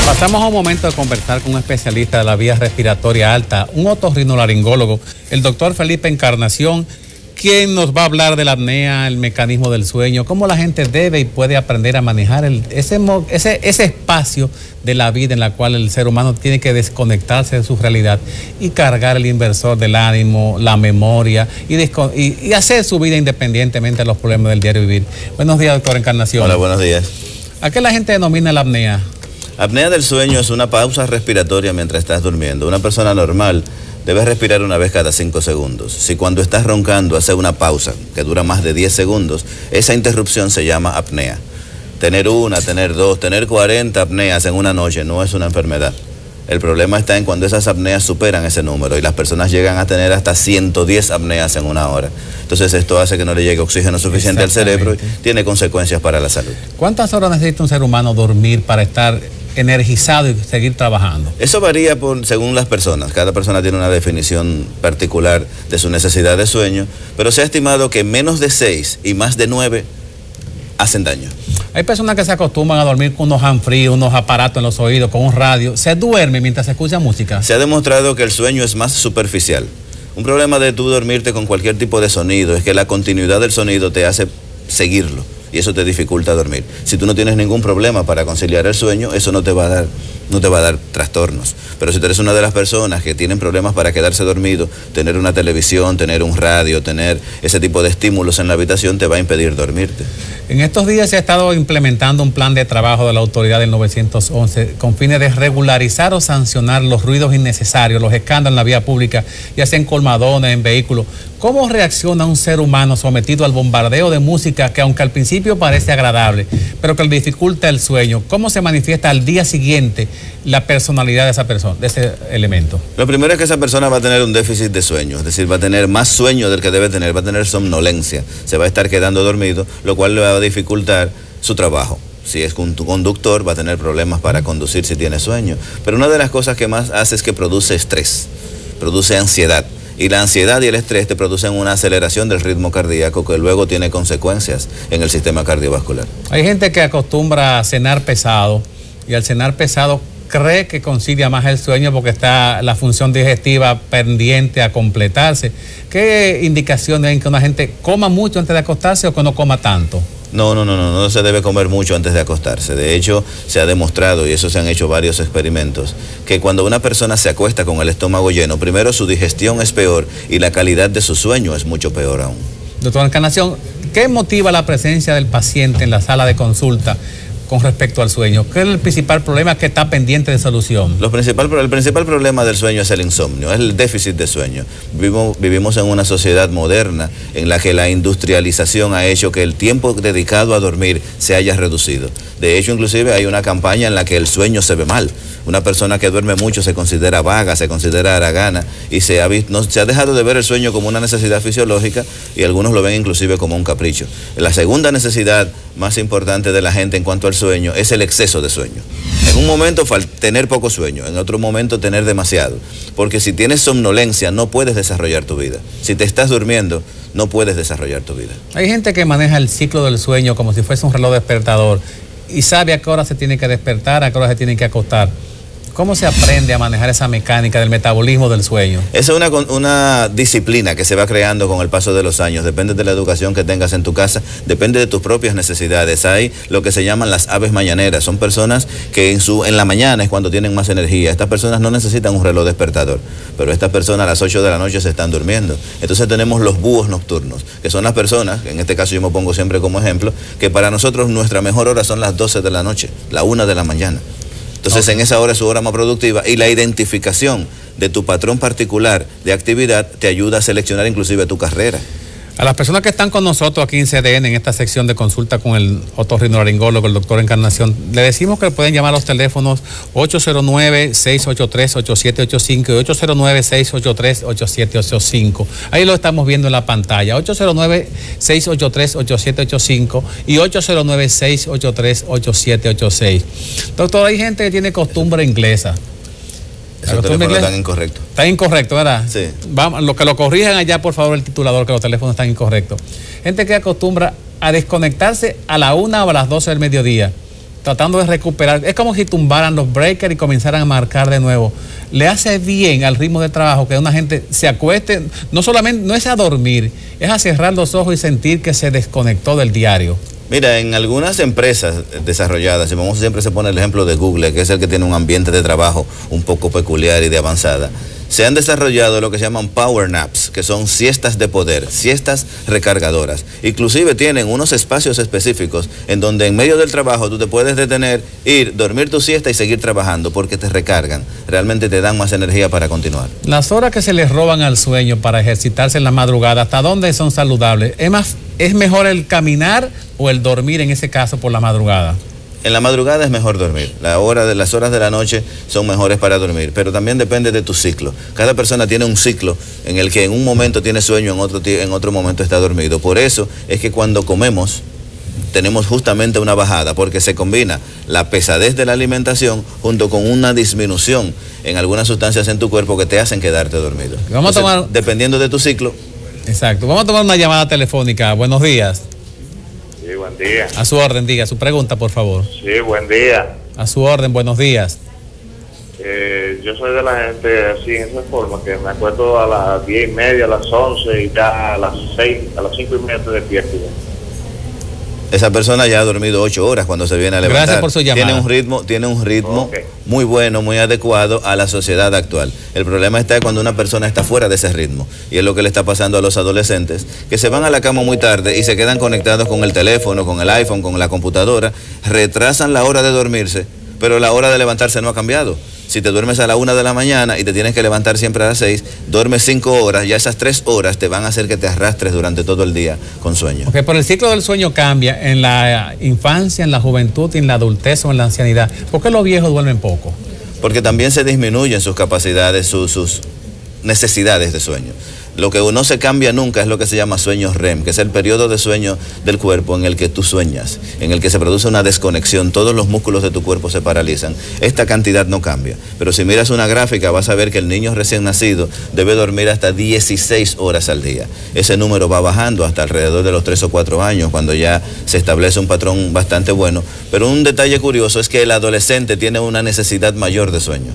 Pasamos a un momento de conversar con un especialista de la vía respiratoria alta, un otorrinolaringólogo, el doctor Felipe Encarnación, quien nos va a hablar de la apnea, el mecanismo del sueño, cómo la gente debe y puede aprender a manejar ese espacio de la vida en la cual el ser humano tiene que desconectarse de su realidad y cargar el inversor del ánimo, la memoria y hacer su vida independientemente de los problemas del diario vivir. Buenos días, doctor Encarnación. Hola, buenos días. ¿A qué la gente denomina la apnea? Apnea del sueño es una pausa respiratoria mientras estás durmiendo. Una persona normal debe respirar una vez cada 5 segundos. Si cuando estás roncando hace una pausa que dura más de 10 segundos, esa interrupción se llama apnea. Tener una, tener dos, tener 40 apneas en una noche no es una enfermedad. El problema está en cuando esas apneas superan ese número y las personas llegan a tener hasta 110 apneas en una hora. Entonces esto hace que no le llegue oxígeno suficiente al cerebro y tiene consecuencias para la salud. ¿Cuántas horas necesita un ser humano dormir para estar energizado y seguir trabajando? Eso varía según las personas. Cada persona tiene una definición particular de su necesidad de sueño, pero se ha estimado que menos de 6 y más de 9 hacen daño. Hay personas que se acostumbran a dormir con unos hands-free, unos aparatos en los oídos, con un radio. ¿Se duerme mientras se escucha música? Se ha demostrado que el sueño es más superficial. Un problema de tú dormirte con cualquier tipo de sonido es que la continuidad del sonido te hace seguirlo y eso te dificulta dormir. Si tú no tienes ningún problema para conciliar el sueño, eso no te va a dar trastornos. Pero si tú eres una de las personas que tienen problemas para quedarse dormido, tener una televisión, tener un radio, tener ese tipo de estímulos en la habitación te va a impedir dormirte. En estos días se ha estado implementando un plan de trabajo de la autoridad del 911 con fines de regularizar o sancionar los ruidos innecesarios, los escándalos en la vía pública, ya sea en colmadones, en vehículos. ¿Cómo reacciona un ser humano sometido al bombardeo de música que aunque al principio parece agradable, pero que le dificulta el sueño? ¿Cómo se manifiesta al día siguiente la personalidad de esa persona, de ese elemento? Lo primero es que esa persona va a tener un déficit de sueño, es decir, va a tener más sueño del que debe tener, va a tener somnolencia, se va a estar quedando dormido, lo cual le va a dificultar su trabajo. Si es un conductor, va a tener problemas para conducir si tiene sueño. Pero una de las cosas que más hace es que produce estrés, produce ansiedad. Y la ansiedad y el estrés te producen una aceleración del ritmo cardíaco que luego tiene consecuencias en el sistema cardiovascular. Hay gente que acostumbra a cenar pesado y al cenar pesado cree que concilia más el sueño porque está la función digestiva pendiente a completarse. ¿Qué indicaciones hay en que una gente coma mucho antes de acostarse o que no coma tanto? No se debe comer mucho antes de acostarse. De hecho, se ha demostrado, y eso se han hecho varios experimentos, que cuando una persona se acuesta con el estómago lleno, primero su digestión es peor y la calidad de su sueño es mucho peor aún. Doctor Encarnación, ¿qué motiva la presencia del paciente en la sala de consulta con respecto al sueño? ¿Qué es el principal problema que está pendiente de solución? El principal problema del sueño es el insomnio, es el déficit de sueño. Vivimos en una sociedad moderna en la que la industrialización ha hecho que el tiempo dedicado a dormir se haya reducido. De hecho, inclusive hay una campaña en la que el sueño se ve mal. Una persona que duerme mucho se considera vaga, se considera haragana y se ha dejado de ver el sueño como una necesidad fisiológica y algunos lo ven inclusive como un capricho. La segunda necesidad más importante de la gente en cuanto al sueño es el exceso de sueño. En un momento tener poco sueño, en otro momento tener demasiado, porque si tienes somnolencia no puedes desarrollar tu vida. Si te estás durmiendo no puedes desarrollar tu vida. Hay gente que maneja el ciclo del sueño como si fuese un reloj despertador y sabe a qué hora se tiene que despertar, a qué hora se tiene que acostar. ¿Cómo se aprende a manejar esa mecánica del metabolismo del sueño? Esa es una disciplina que se va creando con el paso de los años. Depende de la educación que tengas en tu casa, depende de tus propias necesidades. Hay lo que se llaman las aves mañaneras. Son personas que en la mañana es cuando tienen más energía. Estas personas no necesitan un reloj despertador, pero estas personas a las 8 de la noche se están durmiendo. Entonces tenemos los búhos nocturnos, que son las personas, en este caso yo me pongo siempre como ejemplo, que para nosotros nuestra mejor hora son las 12 de la noche, la 1 de la mañana. Entonces en esa hora es su hora más productiva y la identificación de tu patrón particular de actividad te ayuda a seleccionar inclusive tu carrera. A las personas que están con nosotros aquí en CDN, en esta sección de consulta con el otorrinolaringólogo, el doctor Encarnación, le decimos que pueden llamar a los teléfonos 809-683-8785 y 809-683-8785. Ahí lo estamos viendo en la pantalla, 809-683-8785 y 809-683-8786. Doctor, hay gente que tiene costumbre inglesa. Esos teléfonos están incorrectos. Está incorrecto, ¿verdad? Sí. Vamos, lo que lo corrijan allá, por favor, el titulador, que los teléfonos están incorrectos. Gente que acostumbra a desconectarse a la 1 o a las 12 del mediodía tratando de recuperar. Es como si tumbaran los breakers y comenzaran a marcar de nuevo. Le hace bien al ritmo de trabajo que una gente se acueste, no solamente, no es a dormir, es a cerrar los ojos y sentir que se desconectó del diario. Mira, en algunas empresas desarrolladas, y siempre se pone el ejemplo de Google, que es el que tiene un ambiente de trabajo un poco peculiar y de avanzada, se han desarrollado lo que se llaman power naps, que son siestas de poder, siestas recargadoras. Inclusive tienen unos espacios específicos en donde en medio del trabajo tú te puedes detener, ir, dormir tu siesta y seguir trabajando porque te recargan, realmente te dan más energía para continuar. Las horas que se les roban al sueño para ejercitarse en la madrugada, ¿hasta dónde son saludables? ¿Es mejor el caminar o el dormir en ese caso por la madrugada? En la madrugada es mejor dormir. Las horas de la noche son mejores para dormir, pero también depende de tu ciclo. Cada persona tiene un ciclo en el que en un momento tiene sueño, en otro momento está dormido. Por eso es que cuando comemos tenemos justamente una bajada, porque se combina la pesadez de la alimentación junto con una disminución en algunas sustancias en tu cuerpo que te hacen quedarte dormido. Vamos a tomar... Dependiendo de tu ciclo. Exacto. Vamos a tomar una llamada telefónica. Buenos días. Sí, buen día. A su orden, diga su pregunta, por favor. Sí, buen día. A su orden, buenos días. Yo soy de la gente así, en esa forma, que me acuerdo a las 10:30, a las 11 y ya a las 6, a las 5:30 te despierto. Esa persona ya ha dormido 8 horas cuando se viene a levantar. Gracias por su llamada. Tiene un ritmo muy bueno, muy adecuado a la sociedad actual. El problema está cuando una persona está fuera de ese ritmo. Y es lo que le está pasando a los adolescentes, que se van a la cama muy tarde y se quedan conectados con el teléfono, con el iPhone, con la computadora, retrasan la hora de dormirse, pero la hora de levantarse no ha cambiado. Si te duermes a la 1 de la mañana y te tienes que levantar siempre a las 6, duermes 5 horas, ya esas 3 horas te van a hacer que te arrastres durante todo el día con sueño. Ok, pero el ciclo del sueño cambia en la infancia, en la juventud, en la adultez o en la ancianidad. ¿Por qué los viejos duermen poco? Porque también se disminuyen sus capacidades, sus necesidades de sueño. Lo que no se cambia nunca es lo que se llama sueño REM, que es el periodo de sueño del cuerpo en el que tú sueñas, en el que se produce una desconexión, todos los músculos de tu cuerpo se paralizan. Esta cantidad no cambia, pero si miras una gráfica vas a ver que el niño recién nacido debe dormir hasta 16 horas al día. Ese número va bajando hasta alrededor de los 3 o 4 años, cuando ya se establece un patrón bastante bueno. Pero un detalle curioso es que el adolescente tiene una necesidad mayor de sueño.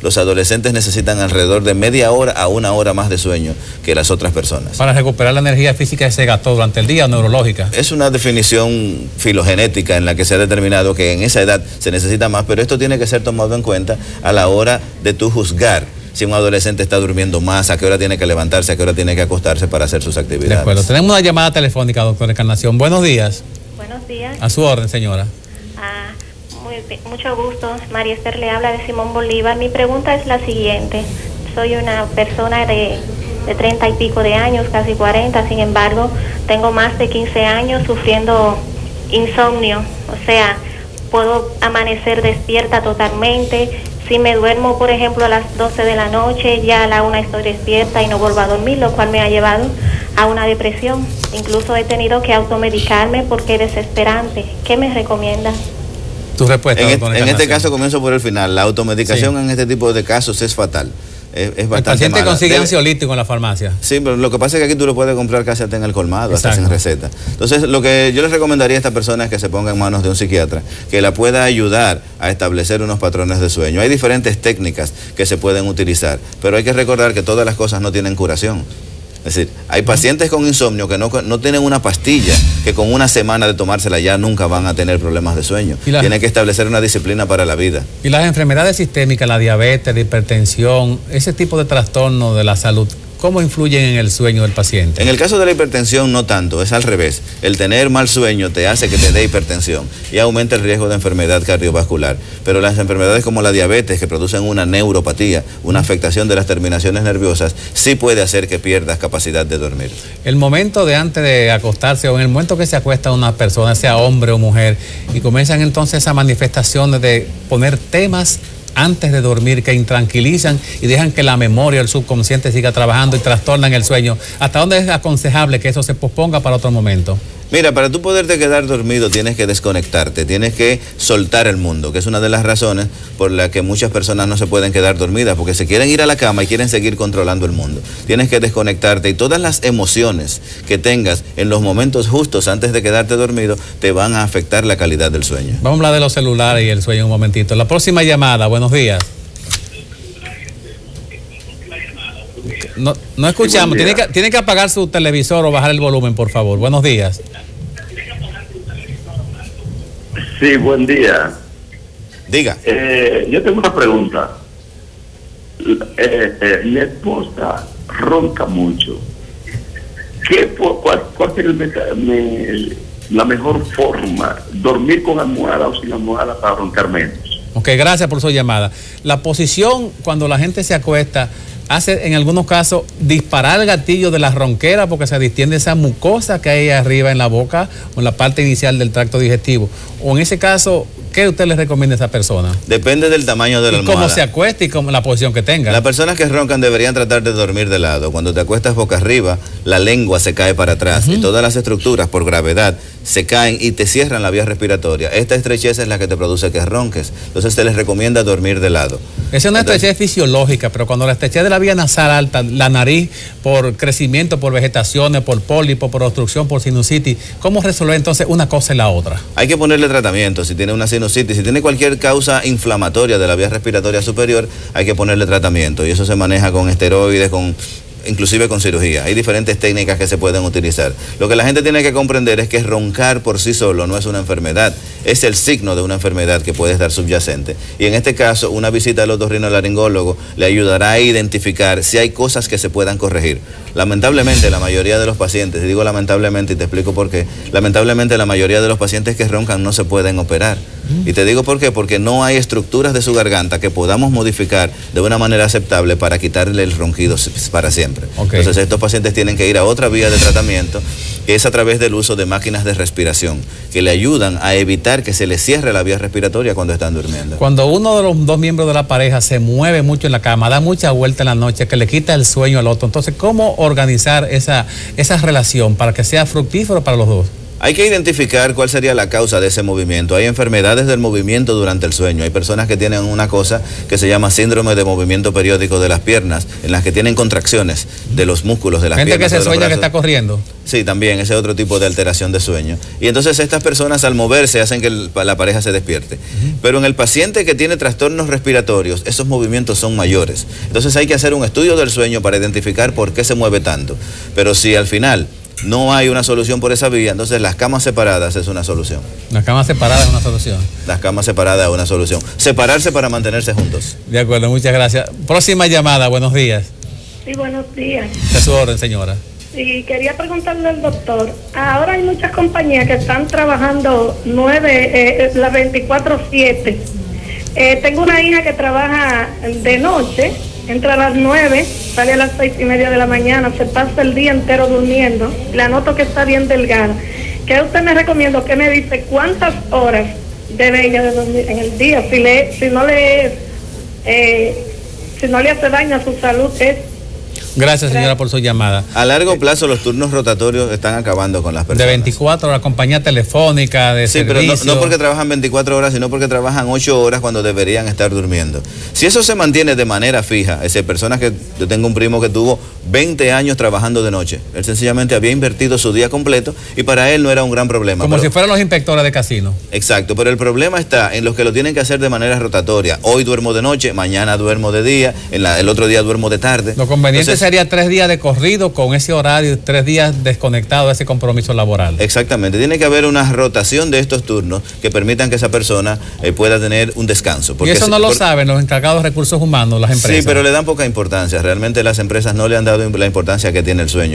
Los adolescentes necesitan alrededor de media hora a 1 hora más de sueño que las otras personas. Para recuperar la energía física que se gastó durante el día, neurológica. Es una definición filogenética en la que se ha determinado que en esa edad se necesita más, pero esto tiene que ser tomado en cuenta a la hora de tú juzgar si un adolescente está durmiendo más, a qué hora tiene que levantarse, a qué hora tiene que acostarse para hacer sus actividades. De acuerdo. Tenemos una llamada telefónica, doctora Encarnación. Buenos días. Buenos días. A su orden, señora. Mucho gusto. María Esther le habla de Simón Bolívar. Mi pregunta es la siguiente. Soy una persona de 30 y pico de años, casi 40, sin embargo, tengo más de 15 años sufriendo insomnio. O sea, puedo amanecer despierta totalmente. Si me duermo, por ejemplo, a las 12 de la noche, ya a la 1 estoy despierta y no vuelvo a dormir, lo cual me ha llevado a una depresión. Incluso he tenido que automedicarme porque es desesperante. ¿Qué me recomienda? Tu respuesta, en este caso comienzo por el final. La automedicación en este tipo de casos es fatal. Es bastante el paciente mala. consigue ansiolítico en la farmacia. Sí, pero lo que pasa es que aquí tú lo puedes comprar casi hasta en el colmado, Exacto. hasta sin receta. Entonces, lo que yo les recomendaría a esta persona es que se ponga en manos de un psiquiatra que la pueda ayudar a establecer unos patrones de sueño. Hay diferentes técnicas que se pueden utilizar, pero hay que recordar que todas las cosas no tienen curación. Es decir, hay pacientes con insomnio que no tienen una pastilla, que con una semana de tomársela ya nunca van a tener problemas de sueño. Tienen que establecer una disciplina para la vida. Y las enfermedades sistémicas, la diabetes, la hipertensión, ese tipo de trastornos de la salud, ¿cómo influyen en el sueño del paciente? En el caso de la hipertensión no tanto, es al revés. El tener mal sueño te hace que te dé hipertensión y aumenta el riesgo de enfermedad cardiovascular. Pero las enfermedades como la diabetes, que producen una neuropatía, una afectación de las terminaciones nerviosas, sí puede hacer que pierdas capacidad de dormir. El momento de antes de acostarse o en el momento que se acuesta una persona, sea hombre o mujer, y comienzan entonces esas manifestaciones de poner temas antes de dormir que intranquilizan y dejan que la memoria, el subconsciente siga trabajando y trastornan el sueño. ¿Hasta dónde es aconsejable que eso se posponga para otro momento? Mira, para tú poderte quedar dormido tienes que desconectarte, tienes que soltar el mundo, que es una de las razones por la que muchas personas no se pueden quedar dormidas, porque se quieren ir a la cama y quieren seguir controlando el mundo. Tienes que desconectarte y todas las emociones que tengas en los momentos justos antes de quedarte dormido te van a afectar la calidad del sueño. Vamos a hablar de los celulares y el sueño un momentito. La próxima llamada, buenos días. No escuchamos, Sí, tiene que apagar su televisor o bajar el volumen, por favor. Buenos días. Sí, buen día. Diga. Yo tengo una pregunta. Mi esposa ronca mucho. ¿Cuál sería la mejor forma? ¿Dormir con almohada o sin almohada para roncar menos? Ok, gracias por su llamada. La posición cuando la gente se acuesta hace en algunos casos disparar el gatillo de la ronquera porque se distiende esa mucosa que hay arriba en la boca o en la parte inicial del tracto digestivo. O en ese caso, ¿qué usted le recomienda a esa persona? Depende del tamaño de la almohada. Cómo se acueste y cómo la posición que tenga. Las personas que roncan deberían tratar de dormir de lado. Cuando te acuestas boca arriba, la lengua se cae para atrás y todas las estructuras por gravedad se caen y te cierran la vía respiratoria. Esta estrechez es la que te produce que ronques. Entonces se les recomienda dormir de lado. Esa es una estrechez fisiológica, pero cuando la estrechez de la vía nasal alta, la nariz, por crecimiento, por vegetaciones, por pólipo, por obstrucción, por sinusitis, ¿cómo resolver entonces una cosa y la otra? Hay que ponerle tratamiento. Si tiene una sinusitis, si tiene cualquier causa inflamatoria de la vía respiratoria superior, hay que ponerle tratamiento. Y eso se maneja con esteroides, inclusive con cirugía. Hay diferentes técnicas que se pueden utilizar. Lo que la gente tiene que comprender es que roncar por sí solo no es una enfermedad, es el signo de una enfermedad que puede estar subyacente. Y en este caso, una visita al otorrinolaringólogo le ayudará a identificar si hay cosas que se puedan corregir. Lamentablemente, la mayoría de los pacientes, y digo lamentablemente y te explico por qué, lamentablemente la mayoría de los pacientes que roncan no se pueden operar. Y te digo por qué, porque no hay estructuras de su garganta que podamos modificar de una manera aceptable para quitarle el ronquido para siempre. Okay. Entonces estos pacientes tienen que ir a otra vía de tratamiento, que es a través del uso de máquinas de respiración, que le ayudan a evitar que se le cierre la vía respiratoria cuando están durmiendo. Cuando uno de los dos miembros de la pareja se mueve mucho en la cama, da mucha vuelta en la noche, que le quita el sueño al otro, entonces, ¿cómo organizar esa relación para que sea fructífero para los dos? Hay que identificar cuál sería la causa de ese movimiento. Hay enfermedades del movimiento durante el sueño. Hay personas que tienen una cosa que se llama síndrome de movimiento periódico de las piernas, en las que tienen contracciones de los músculos de las piernas. Gente que se sueña que está corriendo. Sí, también, ese es otro tipo de alteración de sueño. Y entonces estas personas al moverse hacen que la pareja se despierte. Pero en el paciente que tiene trastornos respiratorios, esos movimientos son mayores. Entonces hay que hacer un estudio del sueño para identificar por qué se mueve tanto. Pero si al final no hay una solución por esa vía, entonces las camas separadas es una solución. Las camas separadas es una solución. Las camas separadas es una solución. Separarse para mantenerse juntos. De acuerdo, muchas gracias. Próxima llamada, buenos días. Sí, buenos días. A su orden, señora. Sí, quería preguntarle al doctor. Ahora hay muchas compañías que están trabajando las 24/7. Tengo una hija que trabaja de noche, entra a las 9, sale a las 6:30 de la mañana, se pasa el día entero durmiendo. Le noto que está bien delgada. ¿Qué usted me recomienda? ¿Qué me dice? ¿Cuántas horas debe ella de dormir en el día? Si no le hace daño a su salud, Gracias, señora, por su llamada. A largo plazo los turnos rotatorios están acabando con las personas. De 24 horas, compañía telefónica, de sí, servicio. pero no porque trabajan 24 horas, sino porque trabajan 8 horas cuando deberían estar durmiendo. Si eso se mantiene de manera fija, es decir, personas que yo tengo un primo que tuvo 20 años trabajando de noche. Él sencillamente había invertido su día completo y para él no era un gran problema. Como si fueran los inspectores de casino. Exacto, pero el problema está en los que lo tienen que hacer de manera rotatoria. Hoy duermo de noche, mañana duermo de día, el otro día duermo de tarde. Lo conveniente sería 3 días de corrido con ese horario, 3 días desconectado de ese compromiso laboral. Exactamente, tiene que haber una rotación de estos turnos que permitan que esa persona pueda tener un descanso. Y eso no lo saben los encargados de recursos humanos, las empresas. Sí, pero le dan poca importancia. Realmente las empresas no le han dado la importancia que tiene el sueño.